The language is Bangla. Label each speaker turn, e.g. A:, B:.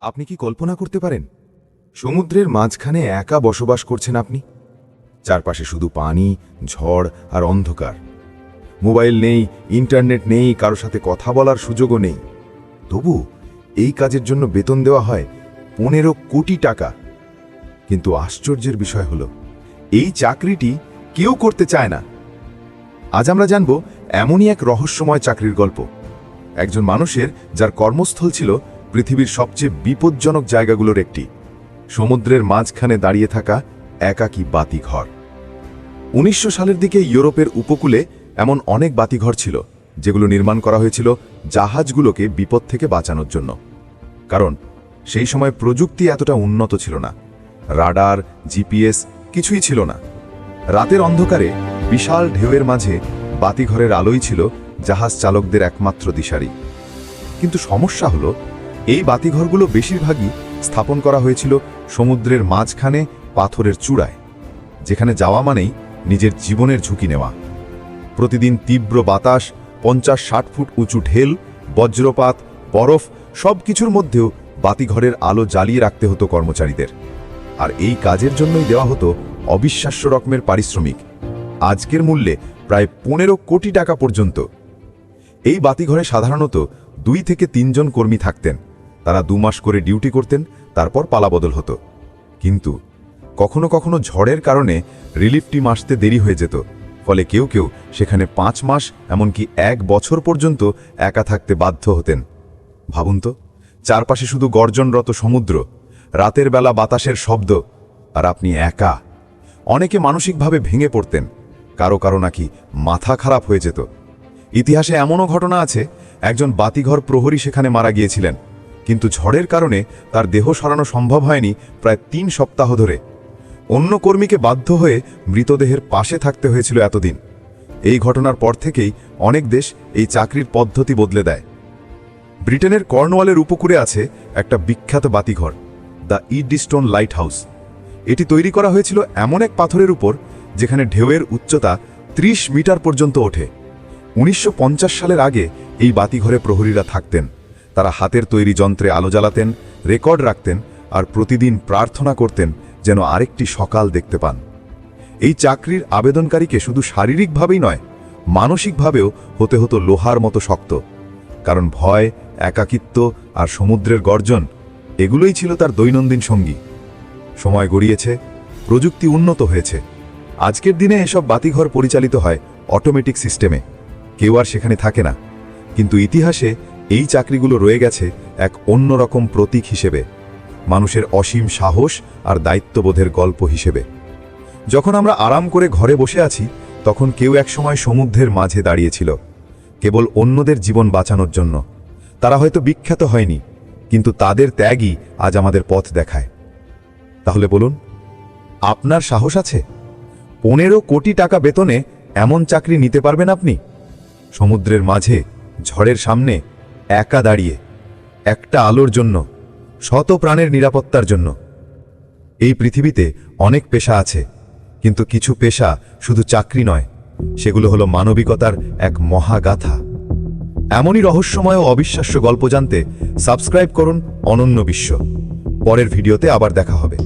A: আপনি কি কল্পনা করতে পারেন সমুদ্রের মাঝখানে একা বসবাস করছেন আপনি? চারপাশে শুধু পানি, ঝড় আর অন্ধকার। মোবাইল নেই, ইন্টারনেট নেই, কারো সাথে কথা বলার সুযোগও নেই। তবু এই কাজের জন্য বেতন দেওয়া হয় 15 কোটি টাকা। কিন্তু আশ্চর্যের বিষয় হলো এই চাকরিটি কেউ করতে চায় না। আজ আমরা জানব এমনই এক রহস্যময় চাকরির গল্প, একজন মানুষের যার কর্মস্থল ছিল পৃথিবীর সবচেয়ে বিপজ্জনক জায়গাগুলোর একটি, সমুদ্রের মাঝখানে দাঁড়িয়ে থাকা একাকী বাতিঘর। 1900 সালের দিকে ইউরোপের উপকূলে এমন অনেক বাতিঘর ছিল যেগুলো নির্মাণ করা হয়েছিল জাহাজগুলোকে বিপদ থেকে বাঁচানোর জন্য। কারণ সেই সময় প্রযুক্তি এতটা উন্নত ছিল না, রাডার, জিপিএস কিছুই ছিল না। রাতের অন্ধকারে বিশাল ঢেউয়ের মাঝে বাতিঘরের আলোই ছিল জাহাজ চালকদের একমাত্র দিশারি। কিন্তু সমস্যা হলো এই বাতিঘরগুলো বেশিরভাগই স্থাপন করা হয়েছিল সমুদ্রের মাঝখানে পাথরের চূড়ায়, যেখানে যাওয়া মানেই নিজের জীবনের ঝুঁকি নেওয়া। প্রতিদিন তীব্র বাতাস, 50-60 ফুট উঁচু ঢেল, বজ্রপাত, বরফ সব কিছুর মধ্যেও বাতিঘরের আলো জ্বালিয়ে রাখতে হতো কর্মচারীদের। আর এই কাজের জন্যই দেওয়া হতো অবিশ্বাস্য রকমের পারিশ্রমিক, আজকের মূল্যে প্রায় 15 কোটি টাকা পর্যন্ত। এই বাতিঘরে সাধারণত 2 থেকে 3 জন কর্মী থাকতেন। তারা 2 মাস করে ডিউটি করতেন, তারপর পালাবদল হতো। কিন্তু কখনো কখনো ঝড়ের কারণে রিলিফ টিম আসতে দেরি হয়ে যেত, ফলে কেউ কেউ সেখানে 5 মাস এমনকি 1 বছর পর্যন্ত একা থাকতে বাধ্য হতেন। ভাবুন তো, চারপাশে শুধু গর্জনরত সমুদ্র, রাতের বেলা বাতাসের শব্দ, আর আপনি একা। অনেকে মানসিকভাবে ভেঙে পড়তেন, কারো কারো নাকি মাথা খারাপ হয়ে যেত। ইতিহাসে এমনও ঘটনা আছে, একজন বাতিঘর প্রহরী সেখানে মারা গিয়েছিলেন, কিন্তু ঝড়ের কারণে তার দেহ সরানো সম্ভব হয়নি প্রায় 3 সপ্তাহ ধরে। অন্য কর্মীকে বাধ্য হয়ে মৃতদেহের পাশে থাকতে হয়েছিল এতদিন। এই ঘটনার পর থেকেই অনেক দেশ এই চাকরির পদ্ধতি বদলে দেয়। ব্রিটেনের কর্নওয়ালের উপকূলে আছে একটা বিখ্যাত বাতিঘর, দ্য ইডস্টোন লাইট হাউস। এটি তৈরি করা হয়েছিল এমন এক পাথরের উপর যেখানে ঢেউয়ের উচ্চতা 30 মিটার পর্যন্ত ওঠে। 1950 সালের আগে এই বাতিঘরে প্রহরীরা থাকতেন। তারা হাতের তৈরি যন্ত্রে আলো জ্বালাতেন, রেকর্ড রাখতেন আর প্রতিদিন প্রার্থনা করতেন যেন আরেকটি সকাল দেখতে পান। এই চাকরির আবেদনকারীকে শুধু শারীরিকভাবেই নয়, মানসিকভাবেও হতে হতো লোহার মতো শক্ত। কারণ ভয়, একাকিত্ব আর সমুদ্রের গর্জন এগুলোই ছিল তার দৈনন্দিন সঙ্গী। সময় গড়িয়েছে, প্রযুক্তি উন্নত হয়েছে। আজকের দিনে এসব বাতিঘর পরিচালিত হয় অটোমেটিক সিস্টেমে, কেউ আর সেখানে থাকে না। কিন্তু ইতিহাসে এই চাকরিগুলো রয়ে গেছে এক অন্যরকম প্রতীক হিসেবে, মানুষের অসীম সাহস আর দায়িত্ববোধের গল্প হিসেবে। যখন আমরা আরাম করে ঘরে বসে আছি, তখন কেউ একসময় সমুদ্রের মাঝে দাঁড়িয়েছিল, কেবল অন্যদের জীবন বাঁচানোর জন্য। তারা হয়তো বিখ্যাত হয়নি, কিন্তু তাদের ত্যাগই আজ আমাদের পথ দেখায়। তাহলে বলুন, আপনার সাহস আছে? 15 কোটি টাকা বেতনে এমন চাকরি নিতে পারবেন আপনি? সমুদ্রের মাঝে, ঝড়ের সামনে একা দাঁড়িয়ে, একটা আলোর জন্য, শত প্রাণের নিরাপত্তার জন্য। এই পৃথিবীতে অনেক পেশা আছে, কিন্তু কিছু পেশা শুধু চাকরি নয়, সেগুলো হলো মানবিকতার এক মহাগাথা। এমনই রহস্যময় ও অবিশ্বাস্য গল্প জানতে সাবস্ক্রাইব করুন অনন্য বিশ্ব। পরের ভিডিওতে আবার দেখা হবে।